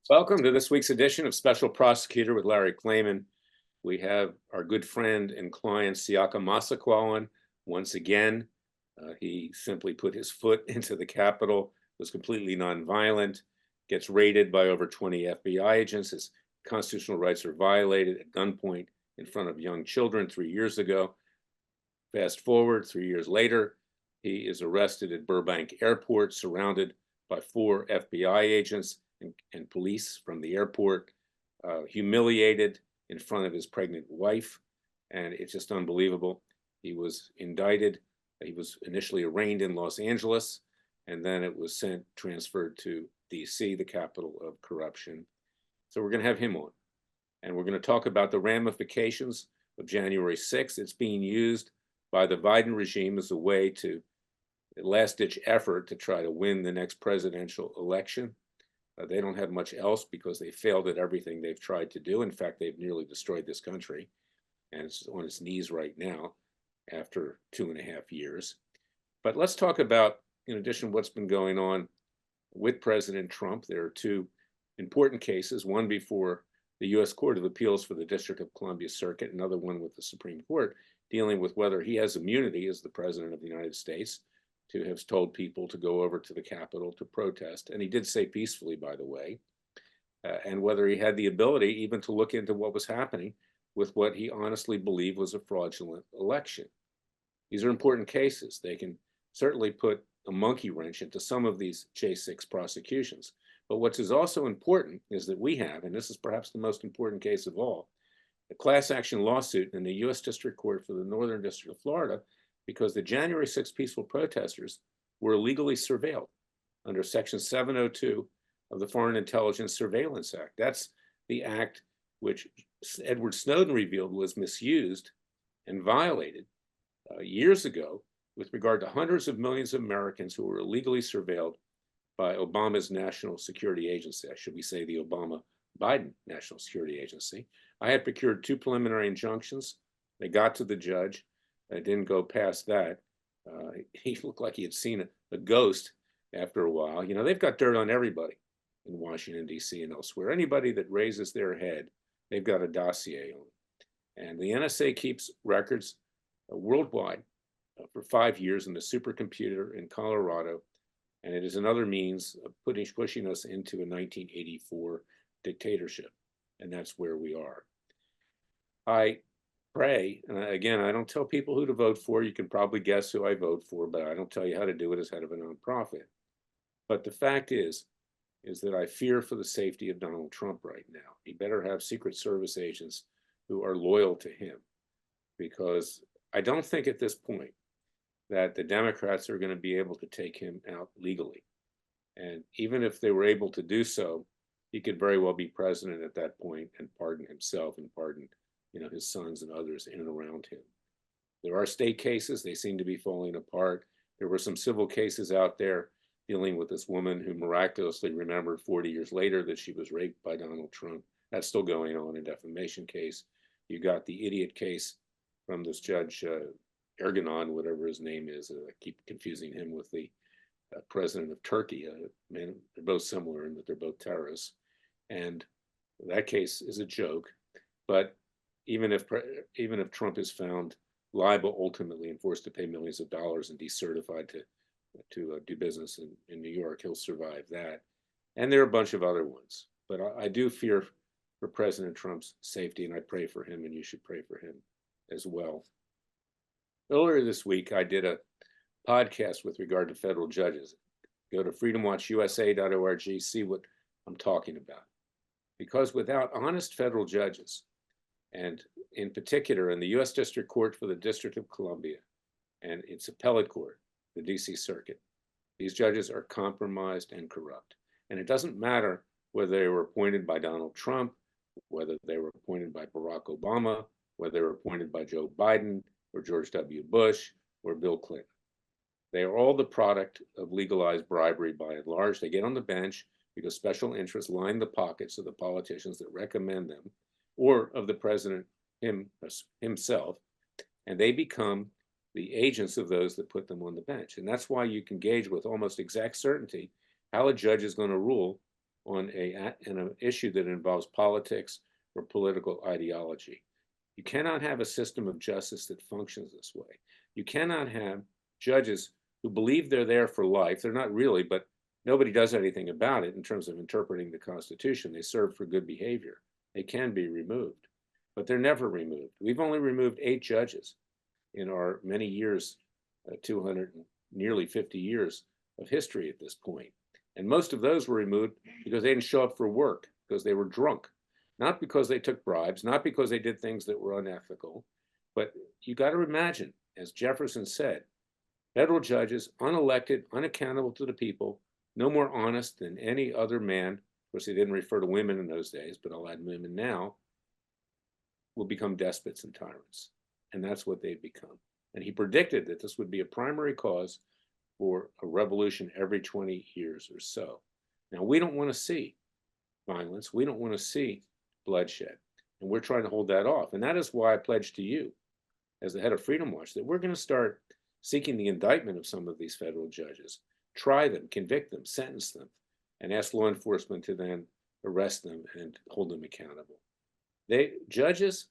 Welcome to this week's edition of Special Prosecutor with Larry Klayman. We have our good friend and client Siaka Massaquoi on once again. He simply put his foot into the Capitol, was completely nonviolent, gets raided by over 20 FBI agents. His constitutional rights are violated at gunpoint in front of young children 3 years ago. Fast forward 3 years later, he is arrested at Burbank Airport, surrounded by 4 FBI agents and police from the airport, humiliated in front of his pregnant wife. And it's just unbelievable. He was indicted. He was initially arraigned in Los Angeles, and then it was transferred to DC, the capital of corruption. So we're going to have him on. And we're going to talk about the ramifications of January 6th. It's being used by the Biden regime as a way to last-ditch effort to try to win the next presidential election. They don't have much else because they failed at everything they've tried to do. In fact, they've nearly destroyed this country, and it's on its knees right now after 2.5 years. But let's talk about, in addition, what's been going on with President Trump. There are two important cases, one before the U.S. Court of Appeals for the District of Columbia Circuit, another one with the Supreme Court, dealing with whether he has immunity as the President of the United States to have told people to go over to the Capitol to protest. And he did say peacefully, by the way, and whether he had the ability even to look into what was happening with what he honestly believed was a fraudulent election. These are important cases. They can certainly put a monkey wrench into some of these J6 prosecutions. But what is also important is that we have, and this is perhaps the most important case of all, a class action lawsuit in the U.S. District Court for the Northern District of Florida, because the January 6th peaceful protesters were illegally surveilled under Section 702 of the Foreign Intelligence Surveillance Act. That's the act which Edward Snowden revealed was misused and violated years ago with regard to hundreds of millions of Americans who were illegally surveilled by Obama's National Security Agency. Should we say the Obama-Biden National Security Agency. I had procured 2 preliminary injunctions. They got to the judge. I didn't go past that. He looked like he had seen a ghost after a while. You know, they've got dirt on everybody in Washington, D.C. and elsewhere. Anybody that raises their head, they've got a dossier on. And the NSA keeps records worldwide for 5 years in the supercomputer in Colorado. And it is another means of pushing us into a 1984 dictatorship. And that's where we are. I pray, and again, I don't tell people who to vote for. You can probably guess who I vote for, but I don't tell you how to do it as head of a nonprofit. But the fact is that I fear for the safety of Donald Trump right now. He better have Secret Service agents who are loyal to him, because I don't think at this point that the Democrats are going to be able to take him out legally. And even if they were able to do so, he could very well be president at that point and pardon himself and pardon, his sons and others in and around him. There are state cases. They seem to be falling apart. There were some civil cases out there dealing with this woman who miraculously remembered 40 years later that she was raped by Donald Trump. That's still going on, a defamation case. You got the idiot case from this judge, Erdogan, whatever his name is. I keep confusing him with the president of Turkey. Man, they're both similar in that they're both terrorists. And that case is a joke. But even if Trump is found liable ultimately and forced to pay millions of dollars and decertified to do business in New York, he'll survive that. And there are a bunch of other ones. But I do fear for President Trump's safety, and I pray for him, and you should pray for him as well. Earlier this week, I did a podcast with regard to federal judges. Go to freedomwatchusa.org, see what I'm talking about. Because without honest federal judges, and in particular in the U.S. District Court for the District of Columbia and its appellate court, the D.C. Circuit, these judges are compromised and corrupt. And it doesn't matter whether they were appointed by Donald Trump, whether they were appointed by Barack Obama, whether they were appointed by Joe Biden or George W. Bush or Bill Clinton. They are all the product of legalized bribery by and large. They get on the bench because special interests line the pockets of the politicians that recommend them or of the president himself, and they become the agents of those that put them on the bench. And that's why you can gauge with almost exact certainty how a judge is going to rule on an issue that involves politics or political ideology. You cannot have a system of justice that functions this way. You cannot have judges who believe they're there for life. They're not really, but nobody does anything about it in terms of interpreting the Constitution. They serve for good behavior. They can be removed, but they're never removed. We've only removed 8 judges in our many years, 200, nearly 50 years of history at this point. And most of those were removed because they didn't show up for work, because they were drunk, not because they took bribes, not because they did things that were unethical. But you got to imagine, as Jefferson said, federal judges, unelected, unaccountable to the people, no more honest than any other man. Of course, he didn't refer to women in those days, but I'll add women now, will become despots and tyrants. And that's what they've become. And he predicted that this would be a primary cause for a revolution every 20 years or so. Now, we don't want to see violence. We don't want to see bloodshed. And we're trying to hold that off. And that is why I pledge to you, as the head of Freedom Watch, that we're going to start seeking the indictment of some of these federal judges, try them, convict them, sentence them, and ask law enforcement to then arrest them and hold them accountable. Judges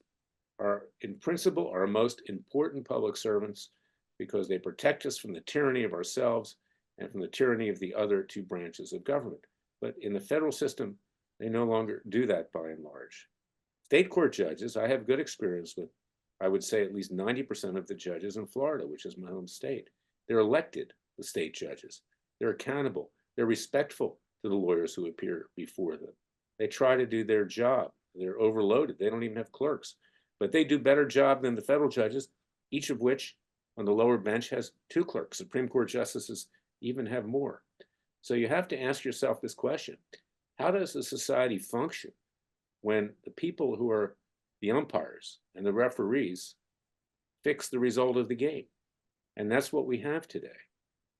are, in principle, our most important public servants because they protect us from the tyranny of ourselves and from the tyranny of the other 2 branches of government. But in the federal system, they no longer do that by and large. State court judges, I have good experience with, I would say at least 90% of the judges in Florida, which is my home state. They're elected, the state judges. They're accountable. They're respectful to the lawyers who appear before them. They try to do their job. They're overloaded. They don't even have clerks. But they do a better job than the federal judges, each of which on the lower bench has 2 clerks. Supreme Court justices even have more. So you have to ask yourself this question: how does a society function when the people who are the umpires and the referees fix the result of the game? And that's what we have today.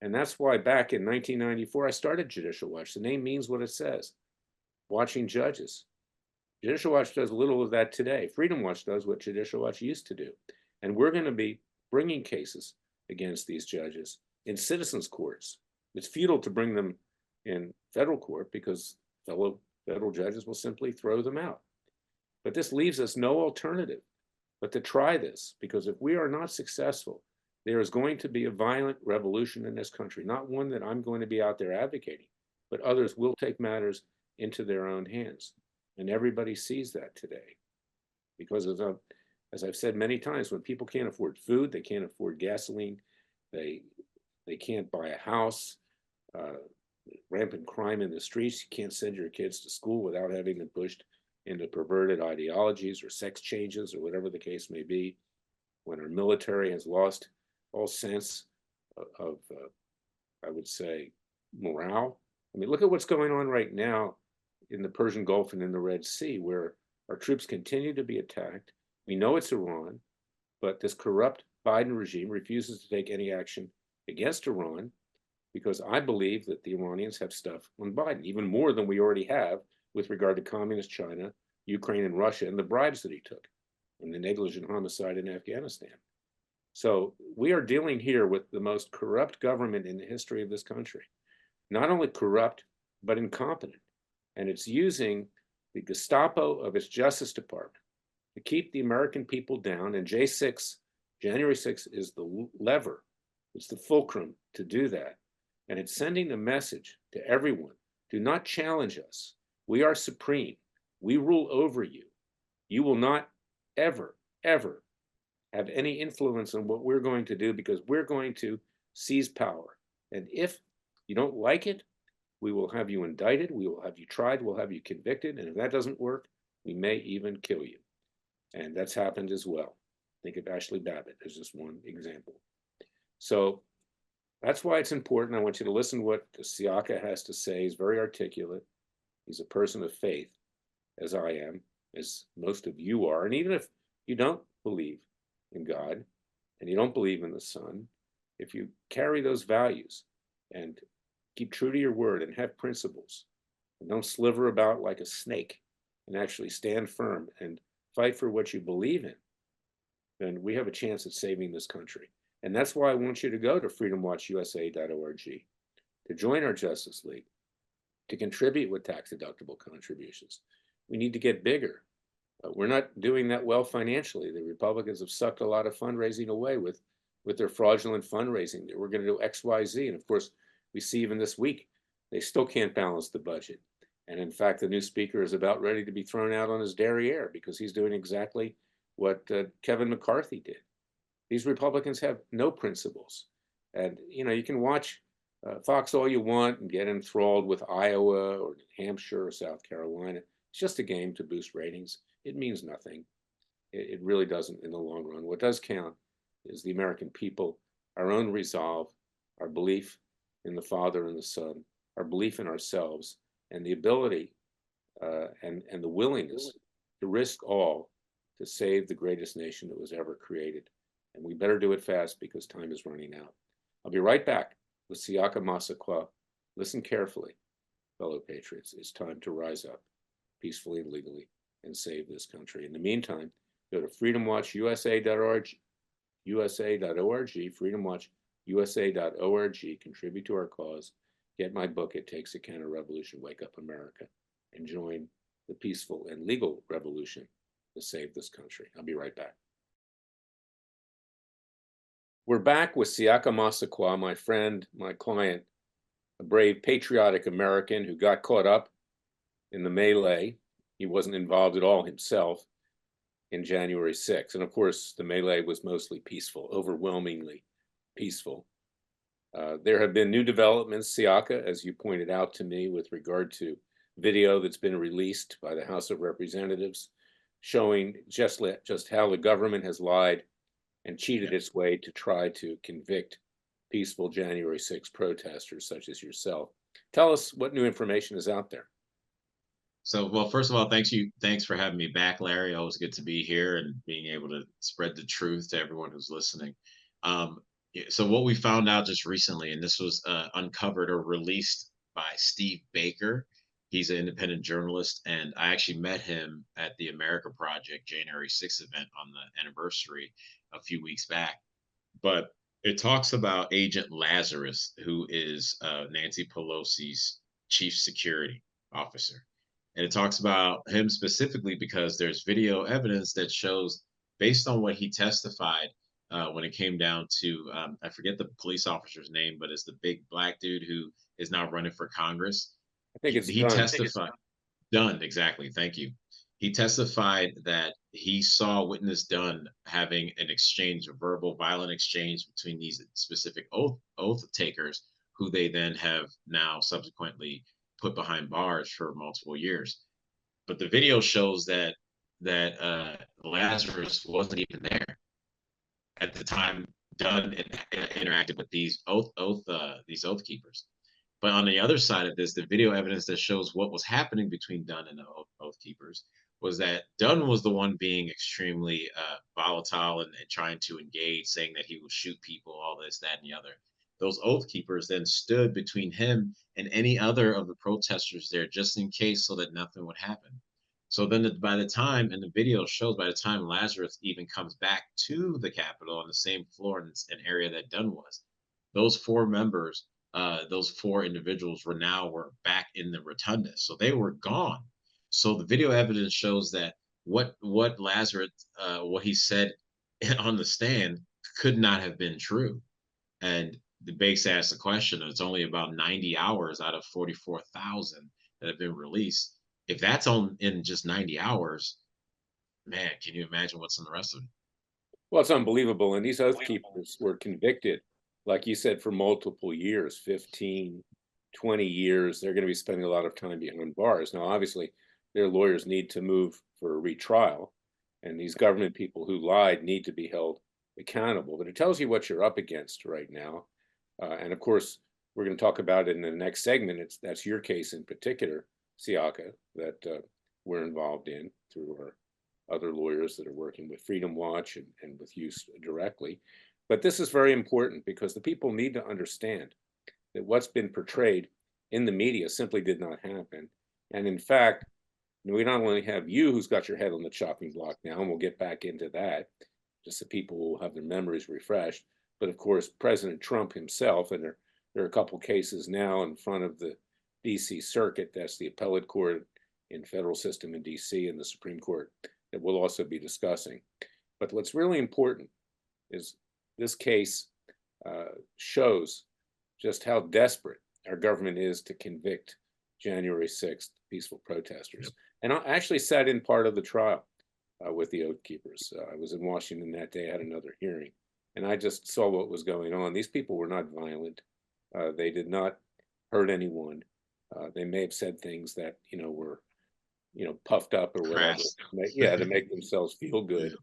And that's why back in 1994, I started Judicial Watch. The name means what it says: watching judges. Judicial Watch does little of that today. Freedom Watch does what Judicial Watch used to do. And we're going to be bringing cases against these judges in citizens' courts. It's futile to bring them in federal court because fellow federal judges will simply throw them out. But this leaves us no alternative but to try this, because if we are not successful, there is going to be a violent revolution in this country, not one that I'm going to be out there advocating, but others will take matters into their own hands. And everybody sees that today. Because as I've said many times, when people can't afford food, they can't afford gasoline, they can't buy a house, rampant crime in the streets, you can't send your kids to school without having them pushed into perverted ideologies or sex changes or whatever the case may be, when our military has lost all sense of I would say, morale. I mean, look at what's going on right now in the Persian Gulf and in the Red Sea, where our troops continue to be attacked. We know it's Iran, but this corrupt Biden regime refuses to take any action against Iran because I believe that the Iranians have stuff on Biden, even more than we already have with regard to communist China, Ukraine, and Russia, and the bribes that he took, and the negligent homicide in Afghanistan. So we are dealing here with the most corrupt government in the history of this country. Not only corrupt, but incompetent. And it's using the Gestapo of its Justice Department to keep the American people down. And J6, January 6th, is the lever, it's the fulcrum to do that. And it's sending a message to everyone: do not challenge us. We are supreme. We rule over you. You will not ever, ever have any influence on what we're going to do, because we're going to seize power. And if you don't like it, we will have you indicted, we will have you tried, we'll have you convicted, and if that doesn't work, we may even kill you. And that's happened as well. Think of Ashley Babbitt as just one example. So that's why it's important. I want you to listen to what Siaka has to say. He's very articulate. He's a person of faith, as I am, as most of you are. And even if you don't believe in God and you don't believe in the Son, if you carry those values and keep true to your word and have principles and don't sliver about like a snake and actually stand firm and fight for what you believe in, then we have a chance at saving this country. And that's why I want you to go to freedomwatchusa.org to join our Justice League, to contribute with tax-deductible contributions. We need to get bigger. We're not doing that well financially. The Republicans have sucked a lot of fundraising away with their fraudulent fundraising. We're going to do X, Y, Z. And of course, we see even this week, they still can't balance the budget. And in fact, the new speaker is about ready to be thrown out on his derriere because he's doing exactly what Kevin McCarthy did. These Republicans have no principles. And, you can watch Fox all you want and get enthralled with Iowa or New Hampshire or South Carolina. It's just a game to boost ratings. It means nothing. It really doesn't in the long run. What does count is the American people, our own resolve, our belief in the Father and the Son, our belief in ourselves, and the ability and the willingness to risk all to save the greatest nation that was ever created. And we better do it fast because time is running out. I'll be right back with Siaka Massaquoi. Listen carefully, fellow patriots. It's time to rise up peacefully and legally and save this country. In the meantime, go to freedomwatchusa.org, freedomwatchusa.org, contribute to our cause, get my book, It Takes a Counter-Revolution, Wake Up America, and join the peaceful and legal revolution to save this country. I'll be right back. We're back with Siaka Massaquoi, my friend, my client, a brave, patriotic American who got caught up in the melee. He wasn't involved at all himself in January 6th. And of course, the melee was mostly peaceful, overwhelmingly peaceful. There have been new developments, Siaka, as you pointed out to me, with regard to video that's been released by the House of Representatives, showing just how the government has lied and cheated its way to try to convict peaceful January 6th protesters such as yourself. Tell us what new information is out there. So, well, first of all, thanks for having me back, Larry. Always good to be here and being able to spread the truth to everyone who's listening. So what we found out just recently, and this was uncovered or released by Steve Baker. He's an independent journalist, and I actually met him at the America Project January 6th event on the anniversary a few weeks back. But it talks about Agent Lazarus, who is Nancy Pelosi's chief security officer. And it talks about him specifically because there's video evidence that shows, based on what he testified, when it came down to, I forget the police officer's name, but it's the big black dude who is now running for Congress. I think it's He done. testified. Dunn, exactly. Thank you. He testified that he saw witness Dunn having an exchange, a verbal, violent exchange between these specific oath takers, who they then have now subsequently put behind bars for multiple years. But the video shows that Lazarus wasn't even there at the time Dunn interacted with these oath keepers. But on the other side of this, the video evidence that shows what was happening between Dunn and the oath keepers was that Dunn was the one being extremely volatile and trying to engage, saying that he would shoot people, all this, that, and the other. Those oath keepers then stood between him and any other of the protesters there, just in case, so that nothing would happen. So then by the time, and the video shows, by the time Lazarus even comes back to the Capitol on the same floor and area that Dunn was, those four members, those four individuals were back in the rotunda. So they were gone. So the video evidence shows that what Lazarus, what he said on the stand could not have been true. And the base asked the question, it's only about 90 hours out of 44,000 that have been released. If that's in just 90 hours, man, can you imagine what's in the rest of it? Well, it's unbelievable. And these oath keepers were convicted, like you said, for multiple years, 15, 20 years. They're going to be spending a lot of time behind bars. Now, obviously, their lawyers need to move for a retrial. And these government people who lied need to be held accountable. But it tells you what you're up against right now. And of course, we're going to talk about it in the next segment. That's your case in particular, Siaka, that we're involved in through our other lawyers that are working with Freedom Watch and with you directly. But this is very important because the people need to understand that what's been portrayed in the media simply did not happen. And in fact, we not only have you who's got your head on the chopping block now, and we'll get back into that, just so people will have their memories refreshed, but of course, President Trump himself, and there are a couple cases now in front of the DC Circuit, that's the appellate court in federal system in DC, and the Supreme Court that we'll also be discussing. But what's really important is this case shows just how desperate our government is to convict January 6th peaceful protesters. Yep. And I actually sat in part of the trial with the Oath Keepers. I was in Washington that day, I had another hearing, and I just saw what was going on. These people were not violent. They did not hurt anyone. They may have said things that, were, puffed up or whatever. Crass. Yeah, to make themselves feel good. Yeah.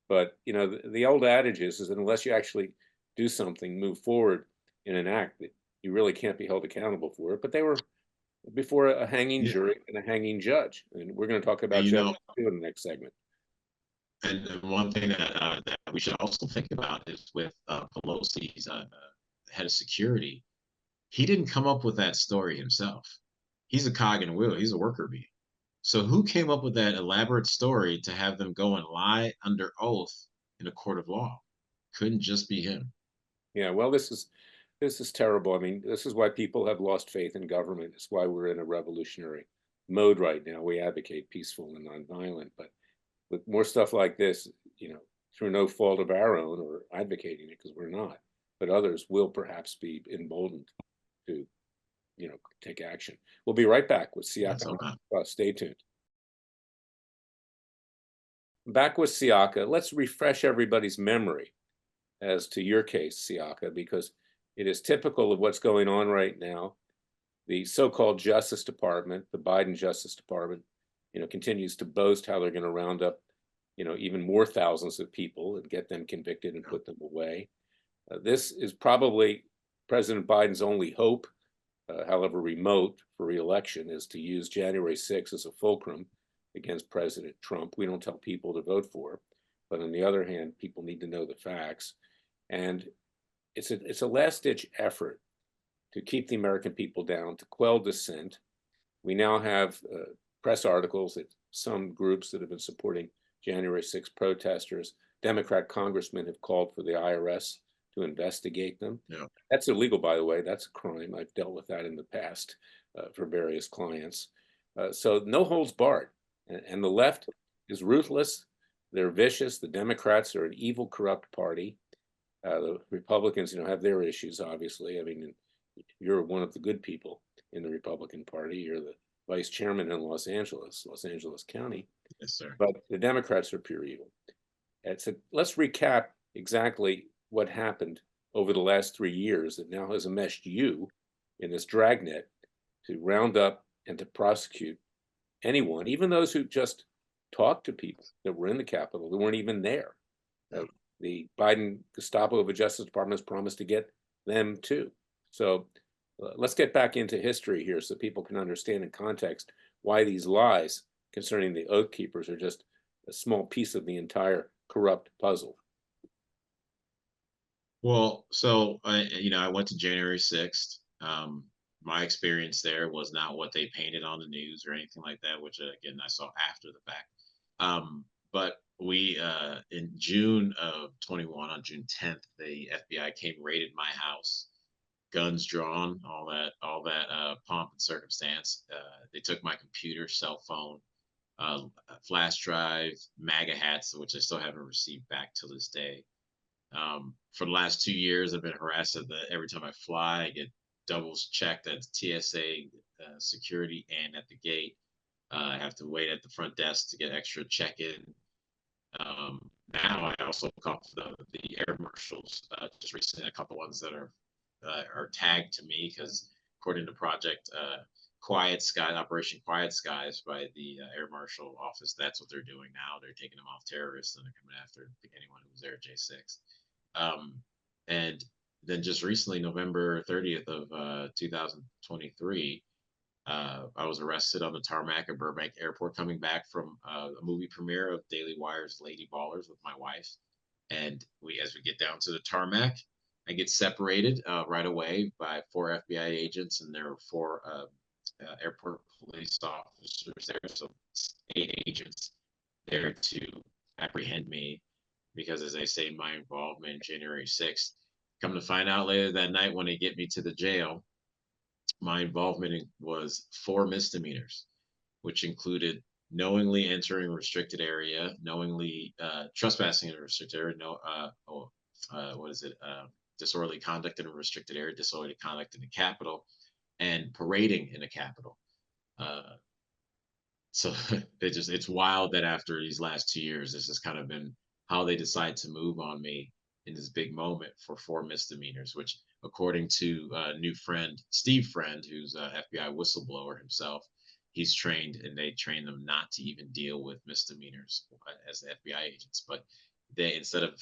But, the old adage is that unless you actually do something, move forward in an act, that you really can't be held accountable for it. But they were before a hanging Yeah. jury and a hanging judge. And we're going to talk about And judges too in the next segment. and one thing that we should also think about is with Pelosi's head of security, he didn't come up with that story himself. He's a cog in the wheel. He's a worker bee. So who came up with that elaborate story to have them go and lie under oath in a court of law? Couldn't just be him. Yeah, well, this is terrible. I mean, this is why people have lost faith in government. It's why we're in a revolutionary mode right now. We advocate peaceful and nonviolent, but with more stuff like this, through no fault of our own or advocating it, because we're not, but others will perhaps be emboldened to, take action. We'll be right back with That's Siaka. all. Stay tuned. Back with Siaka. Let's refresh everybody's memory as to your case, Siaka, because it is typical of what's going on right now. The so-called Justice Department, the Biden Justice Department, continues to boast how they're going to round up, even more thousands of people and get them convicted and put them away. This is probably President Biden's only hope, however remote, for re-election, is to use January 6th as a fulcrum against President Trump. We don't tell people to vote for, but on the other hand, people need to know the facts. And it's a last-ditch effort to keep the American people down, to quell dissent. We now have press articles that some groups that have been supporting January 6 protesters, Democrat congressmen, have called for the IRS to investigate them. Yeah. That's illegal, by the way. That's a crime. I've dealt with that in the past for various clients. So no holds barred. And the left is ruthless. They're vicious. The Democrats are an evil, corrupt party. The Republicans, have their issues, obviously. I mean, you're one of the good people in the Republican Party. You're the vice chairman in Los Angeles County. Yes, sir. But the Democrats are pure evil. So let's recap exactly what happened over the last 3 years that now has enmeshed you in this dragnet to round up and to prosecute anyone, even those who just talked to people that were in the Capitol, that weren't even there. The Biden Gestapo of the Justice Department has promised to get them too. So let's get back into history here so people can understand in context why these lies concerning the Oath Keepers are just a small piece of the entire corrupt puzzle. Well, so I went to January 6th. My experience there was not what they painted on the news or anything like that, which again I saw after the fact. But we in June of 21, on June 10th, the FBI came, raided my house, guns drawn, all that pomp and circumstance. They took my computer, cell phone, flash drive, MAGA hats, which I still haven't received back to this day. For the last 2 years, I've been harassed every time I fly. I get doubles checked at TSA security and at the gate. I have to wait at the front desk to get extra check-in. Now I also call the air marshals just recently, a couple ones that are tagged to me because according to Project Quiet Sky, Operation Quiet Skies by the Air Marshal Office, that's what they're doing now. They're taking them off terrorists and they're coming after anyone who was there at J6. And then just recently, November 30th of 2023, I was arrested on the tarmac at Burbank Airport coming back from a movie premiere of Daily Wire's Lady Ballers with my wife. And as we get down to the tarmac, I get separated right away by 4 FBI agents, and there are 4 airport police officers there. So 8 agents there to apprehend me because, as I say, my involvement in January 6th. Come to find out later that night when they get me to the jail, my was 4 misdemeanors, which included knowingly entering a restricted area, knowingly trespassing in a restricted area, what is it? Disorderly conduct in a restricted area, disorderly conduct in the Capitol, and parading in the Capitol. Uh, so it's wild that after these last 2 years, this has kind of been how they decide to move on me in this big moment for 4 misdemeanors, which according to new friend Steve Friend, who's a FBI whistleblower himself, he's trained and they train them not to even deal with misdemeanors as the FBI agents, but they, instead of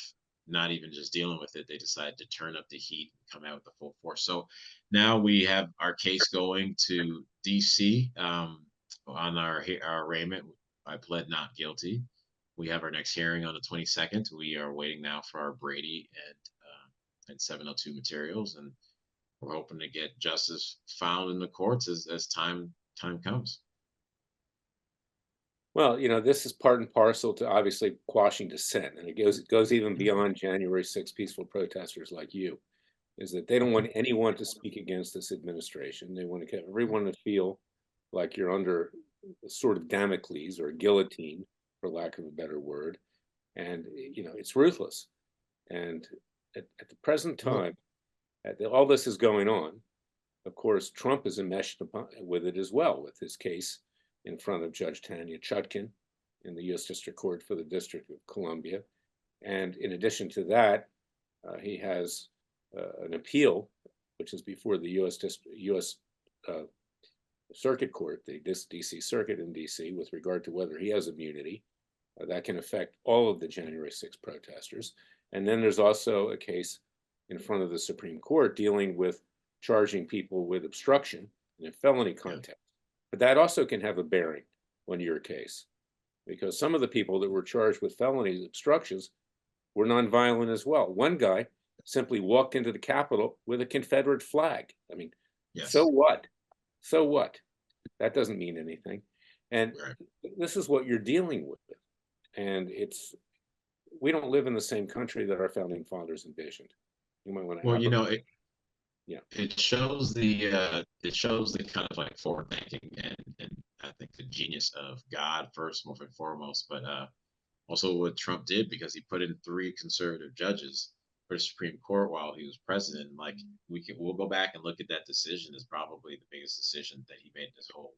not even just dealing with it, they decide to turn up the heat and come out with the full force. So now we have our case going to DC. On our arraignment, I pled not guilty. We have our next hearing on the 22nd. We are waiting now for our Brady and 702 materials, and we're hoping to get justice found in the courts as time comes. Well, this is part and parcel to obviously quashing dissent, and it goes even beyond January 6th peaceful protesters like you, is that they don't want anyone to speak against this administration. They want to get everyone to feel like you're under a sort of Damocles or a guillotine, for lack of a better word. And, it's ruthless. And at the present Well, time, all this is going on. Of course, Trump is enmeshed with it as well, with his case in front of Judge Tanya Chutkin in the U.S. District Court for the District of Columbia. And in addition to that, he has an appeal, which is before the U.S. Uh, Circuit Court, the D.C. Circuit in D.C., with regard to whether he has immunity. That can affect all of the January 6th protesters. And then there's also a case in front of the Supreme Court dealing with charging people with obstruction in a felony yeah, context. But that also can have a bearing on your case, because some of the people that were charged with felony obstructions were nonviolent as well. One guy simply walked into the Capitol with a Confederate flag. I mean, so yes, what? So what? That doesn't mean anything. And right. this is what you're dealing with. And we don't live in the same country that our founding fathers envisioned. You might want to Well, yeah. it shows the kind of like forward thinking and I think the genius of God first, more and foremost, but also what Trump did because he put in 3 conservative judges for the Supreme Court while he was president. Like we'll go back and look at that decision as probably the biggest decision that he made in his whole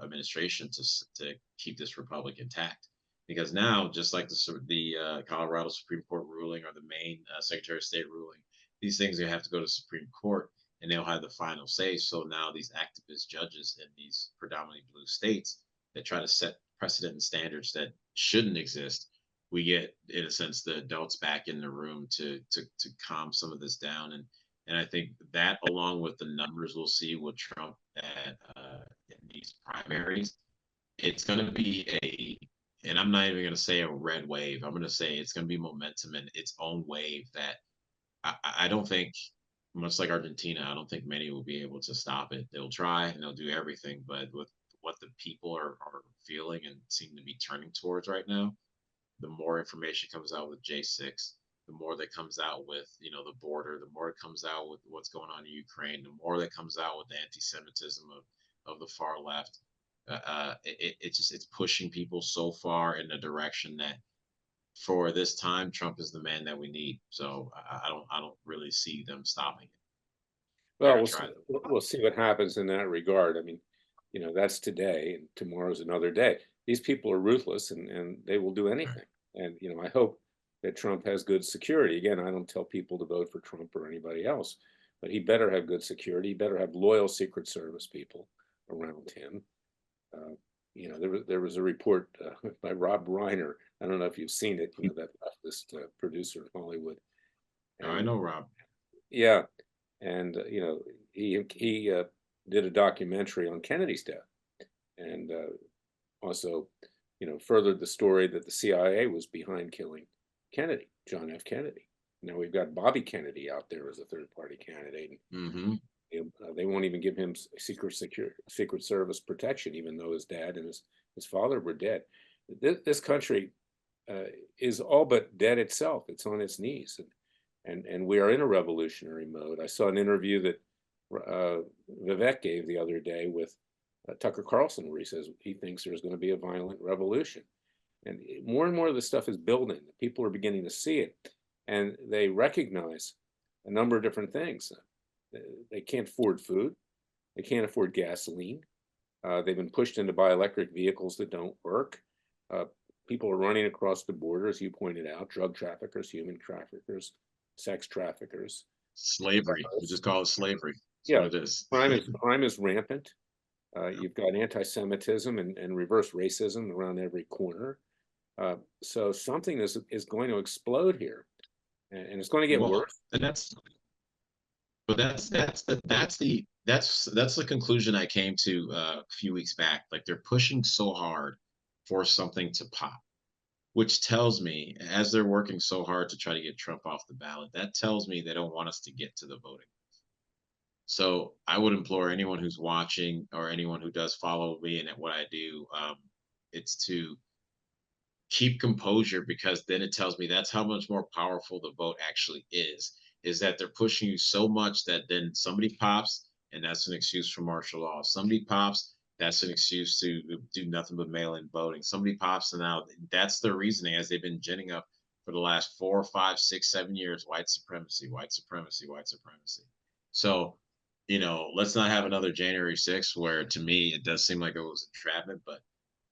administration to keep this republic intact. Because now, just like the Colorado Supreme Court ruling or the Maine Secretary of State ruling, these things they have to go to Supreme Court and they'll have the final say. So now these activist judges in these predominantly blue states that try to set precedent and standards that shouldn't exist, we get in a sense the adults back in the room to calm some of this down. And I think that along with the numbers we'll see with Trump in these primaries, it's going to be and I'm not even going to say a red wave. I'm going to say it's going to be momentum in its own wave that I don't think, much like Argentina, I don't think many will be able to stop it. They'll try and they'll do everything, but with what the people are feeling and seem to be turning towards right now, the more information comes out with J6, the more that comes out with the border, the more it comes out with what's going on in Ukraine, the more that comes out with the anti-Semitism of the far left. It's pushing people so far in the direction that for this time, Trump is the man that we need. So I don't really see them stopping it. They're Well, gonna try. we'll see what happens in that regard. I mean, that's today, and tomorrow's another day. These people are ruthless, and they will do Right. anything. And I hope that Trump has good security. Again, I don't tell people to vote for Trump or anybody else, but he better have good security. He better have loyal Secret Service people around him. Uh, there was a report by Rob Reiner. I don't know if you've seen it. That leftist producer in Hollywood, Oh, I and know, Rob. yeah, and he did a documentary on Kennedy's death, and also, furthered the story that the CIA was behind killing Kennedy, John F. Kennedy. Now we've got Bobby Kennedy out there as a third-party candidate. Hmm. They won't even give him Secret Service protection, even though his dad and his father were dead. This country is all but dead itself. It's on its knees, and we are in a revolutionary mode. I saw an interview that uh, Vivek gave the other day with Tucker Carlson, where he says he thinks there's going to be a violent revolution. And more and more of this stuff is building. People are beginning to see it, and they recognize a number of different things. They can't afford food. They can't afford gasoline. They've been pushed into buy electric vehicles that don't work. Uh, People are running across the border, as you pointed out, drug traffickers, human traffickers, sex traffickers. Slavery. We just call it slavery. That's Yeah, what it is. crime is rampant. You've got anti-Semitism and reverse racism around every corner. So something is going to explode here, and it's going to get Well, worse. and that's the conclusion I came to a few weeks back. Like they're pushing so hard for something to pop, which tells me, as they're working so hard to try to get Trump off the ballot, that tells me they don't want us to get to the voting. So I would implore anyone who's watching or anyone who does follow me and what I do, it's to keep composure, because then it tells me that's how much more powerful the vote actually is that they're pushing you so much that then somebody pops and that's an excuse for martial law. Somebody pops, that's an excuse to do nothing but mail-in voting. Somebody pops, and now that's their reasoning, as they've been ginning up for the last 4, 5, 6, 7 years: white supremacy, white supremacy, white supremacy. So, let's not have another January 6th, where to me it does seem like it was entrapment, but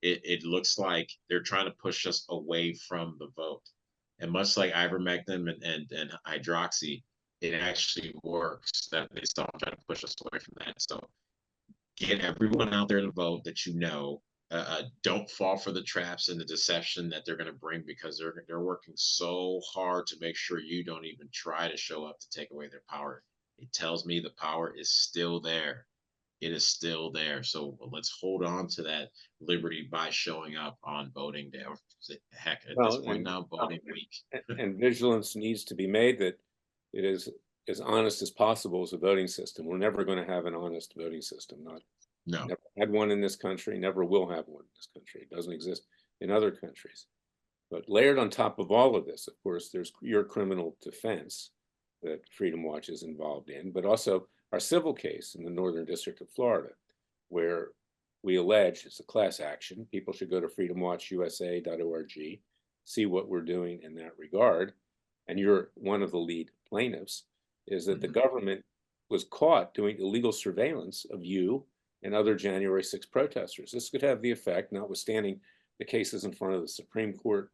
it looks like they're trying to push us away from the vote. And much like ivermectin and hydroxy, it actually works. That they still trying to push us away from that. So get everyone out there to vote that you know. Don't fall for the traps and the deception that they're going to bring, because they're working so hard to make sure you don't even try to show up to take away their power. It tells me the power is still there. It is still there. So let's hold on to that liberty by showing up on voting day. Or heck, at this Well, point now, voting week. and vigilance needs to be made that it is as honest as possible as a voting system. We're never going to have an honest voting system. Not No. Never had one in this country. Never will have one in this country. It doesn't exist in other countries. But layered on top of all of this, of course, there's your criminal defense that Freedom Watch is involved in, but also our civil case in the Northern District of Florida, where we allege it's a class action. People should go to freedomwatchusa.org, see what we're doing in that regard. And you're one of the lead plaintiffs, is that the government was caught doing illegal surveillance of you and other January 6 protesters. This could have the effect, notwithstanding the cases in front of the Supreme Court,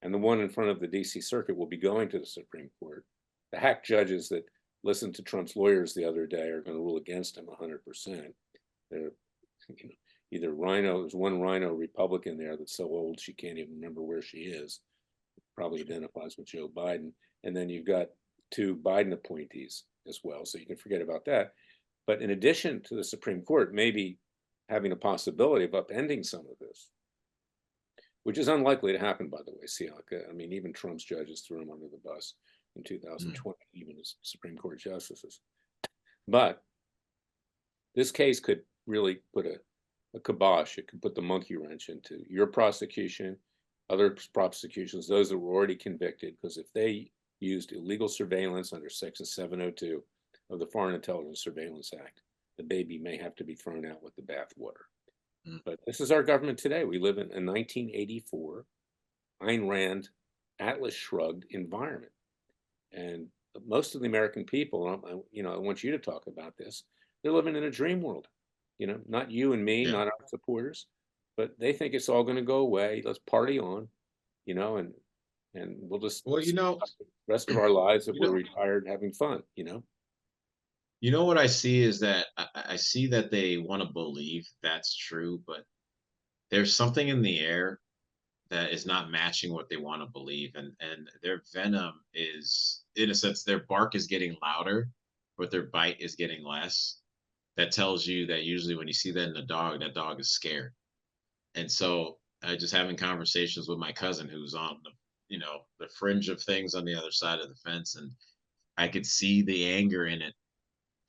and the one in front of the DC Circuit will be going to the Supreme Court. The hack judges that listened to Trump's lawyers the other day are going to rule against him 100%. They're either rhino, there's one rhino Republican there that's so old she can't even remember where she is, probably identifies with Joe Biden. And then you've got two Biden appointees as well, so you can forget about that. But in addition to the Supreme Court maybe having a possibility of upending some of this, which is unlikely to happen, by the way, Siaka. I mean, even Trump's judges threw him under the bus in 2020, even as Supreme Court justices. But this case could really put a kibosh. It could put the monkey wrench into your prosecution, other prosecutions, those that were already convicted, because if they used illegal surveillance under Section 702 of the Foreign Intelligence Surveillance Act, the baby may have to be thrown out with the bathwater. But this is our government today. We live in a 1984 Ayn Rand Atlas Shrugged environment. And most of the American people, I want you to talk about this, they're living in a dream world. Not you and me, Yeah. not our supporters, but they think it's all going to go away. Let's party on, and we'll just Well, the rest of our lives if you we're know, retired having fun. what I see is that I see that they want to believe that's true, but there's something in the air that is not matching what they want to believe, and their venom is, in a sense, their bark is getting louder, but their bite is getting less. That tells you that usually when you see that in a dog, that dog is scared. And so I just having conversations with my cousin who's on the fringe of things on the other side of the fence, and I could see the anger in it.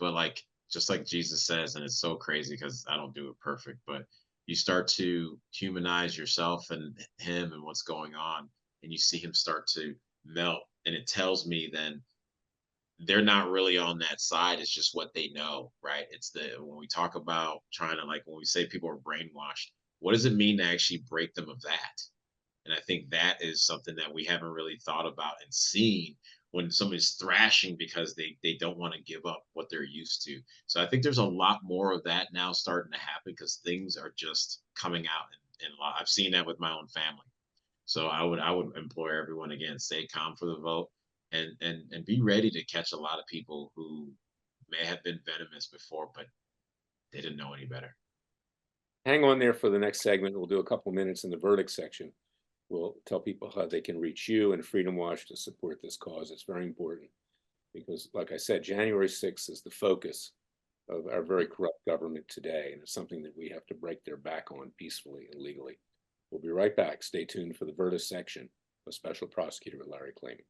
But like, just like Jesus says, and it's so crazy because I don't do it perfect, but you start to humanize yourself and him and what's going on, and you see him start to melt, and it tells me then they're not really on that side. It's just what they know, right? It's the when we talk about trying to, like, when we say people are brainwashed, what does it mean to actually break them of that? And I think that is something that we haven't really thought about and seen when somebody's thrashing because they don't want to give up what they're used to. So I think there's a lot more of that now starting to happen because things are just coming out, and a lot. I've seen that with my own family. So I would implore everyone again, stay calm for the vote, and be ready to catch a lot of people who may have been venomous before, but they didn't know any better. Hang on there for the next segment. We'll do a couple minutes in the verdict section. We'll tell people how they can reach you and Freedom Watch to support this cause. It's very important because, like I said, January 6th is the focus of our very corrupt government today, and it's something that we have to break their back on peacefully and legally. We'll be right back. Stay tuned for the verdict section of Special Prosecutor with Larry Klayman.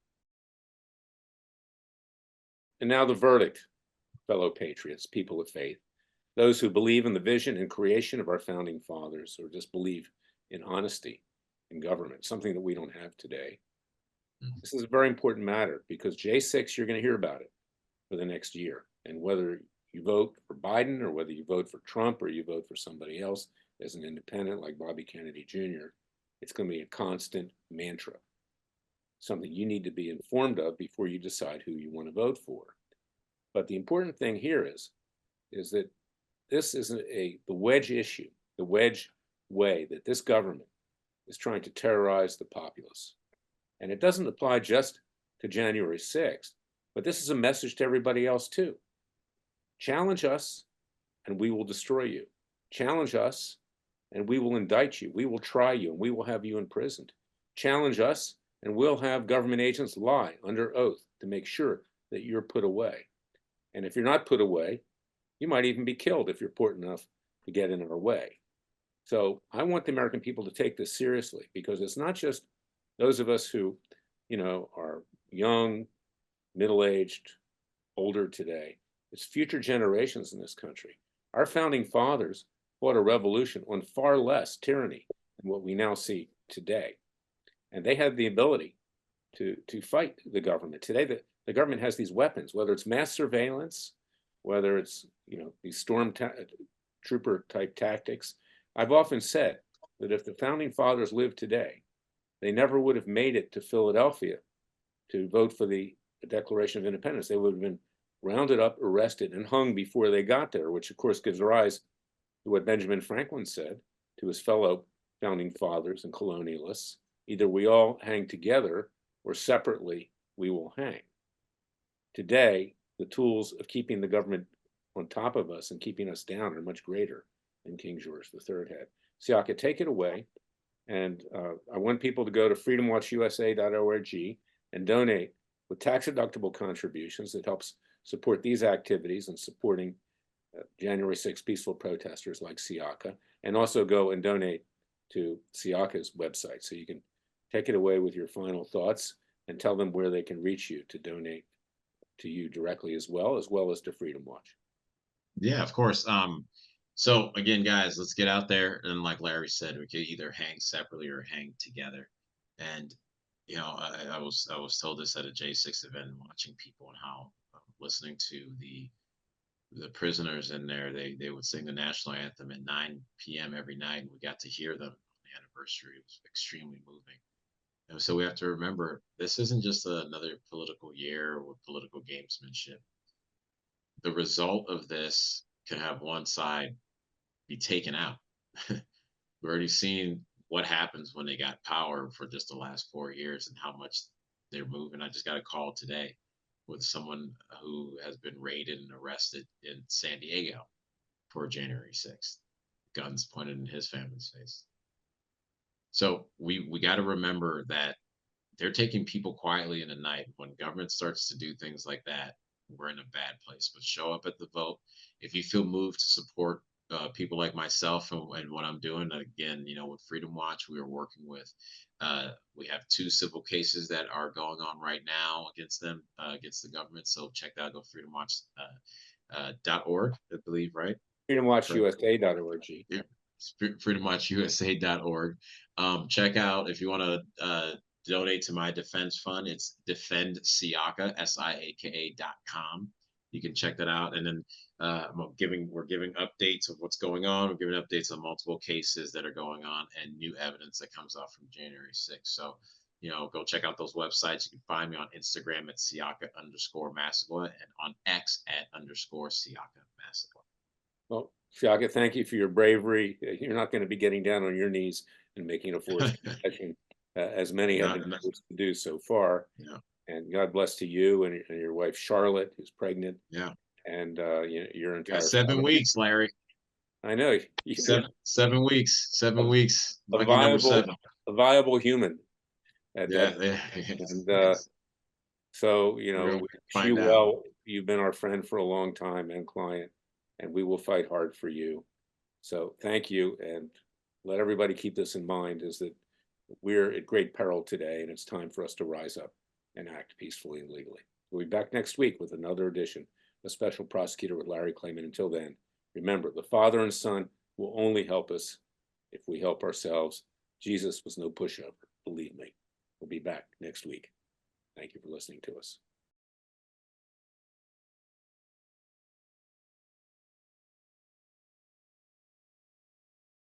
And now the verdict, fellow patriots, people of faith, those who believe in the vision and creation of our founding fathers, or just believe in honesty in government, something that we don't have today. Mhm. This is a very important matter because J6, you're going to hear about it for the next year. And whether you vote for Biden or whether you vote for Trump or you vote for somebody else as an independent like Bobby Kennedy Jr., it's going to be a constant mantra, something you need to be informed of before you decide who you want to vote for. But the important thing here is that this is the wedge issue, the wedge way that this government is trying to terrorize the populace. And it doesn't apply just to January 6th, but this is a message to everybody else too. Challenge us and we will destroy you. Challenge us and we will indict you. We will try you and we will have you imprisoned. Challenge us and we'll have government agents lie under oath to make sure that you're put away. And if you're not put away, you might even be killed if you're important enough to get in our way. So I want the American people to take this seriously because it's not just those of us who, are young, middle-aged, older today. It's future generations in this country. Our founding fathers fought a revolution on far less tyranny than what we now see today. And they had the ability to fight the government. Today, the government has these weapons, whether it's mass surveillance, whether it's, these trooper type tactics. I've often said that if the founding fathers lived today, they never would have made it to Philadelphia to vote for the Declaration of Independence. They would have been rounded up, arrested, and hung before they got there, which of course gives rise to what Benjamin Franklin said to his fellow founding fathers and colonialists. Either we all hang together or separately we will hang. Today, the tools of keeping the government on top of us and keeping us down are much greater than King George III had. Siaka, take it away. And I want people to go to freedomwatchusa.org and donate with tax-deductible contributions that helps support these activities and supporting January 6th peaceful protesters like Siaka, and also go and donate to Siaka's website. So you can take it away with your final thoughts and tell them where they can reach you to donate to you directly as well as to Freedom Watch. Yeah, of course. So again, guys, let's get out there, and like Larry said, we could either hang separately or hang together. And I was told this at a J6 event, watching people and how listening to the prisoners in there, they would sing the national anthem at 9 p.m. every night, and we got to hear them on the anniversary. It was extremely moving. And so we have to remember this isn't just another political year with political gamesmanship. The result of this can have one side be taken out. We've already seen what happens when they got power for just the last 4 years and how much they're moving. I just got a call today with someone who has been raided and arrested in San Diego for January 6th, guns pointed in his family's face. So we got to remember that they're taking people quietly in the night. When government starts to do things like that, we're in a bad place. But show up at the vote. If you feel moved to support people like myself and what I'm doing, again, with Freedom Watch, we are working with. We have 2 civil cases that are going on right now against them, against the government. So check that out. Go freedomwatch.org, I believe, right? FreedomWatchUSA.org. Yeah. Freedomwatchusa.org. Check out if you want to donate to my defense fund. It's defendsiaka, siaka.com. You can check that out. And then we're giving updates of what's going on. We're giving updates on multiple cases that are going on and new evidence that comes out from January 6th. So, go check out those websites. You can find me on Instagram at Siaka_Massaquoi and on X at _Siaka Massaquoi. Well, Siaka, thank you for your bravery. You're not going to be getting down on your knees and making a forced confession, as many have been forced to do so far. Yeah. And God bless to you and your wife Charlotte, who's pregnant. Yeah. And your entire 7 family. weeks, Larry. I know. 7 weeks. 7 weeks. A Lucky number viable, 7. a viable human at Yeah. that. Yes, And yes. so, We're gonna wish find you out. well. You've been our friend for a long time and client, and we will fight hard for you. So thank you, and let everybody keep this in mind, is that we're at great peril today, and it's time for us to rise up and act peacefully and legally. We'll be back next week with another edition of Special Prosecutor with Larry Klayman. Until then, remember, the Father and Son will only help us if we help ourselves. Jesus was no pushover, believe me. We'll be back next week. Thank you for listening to us.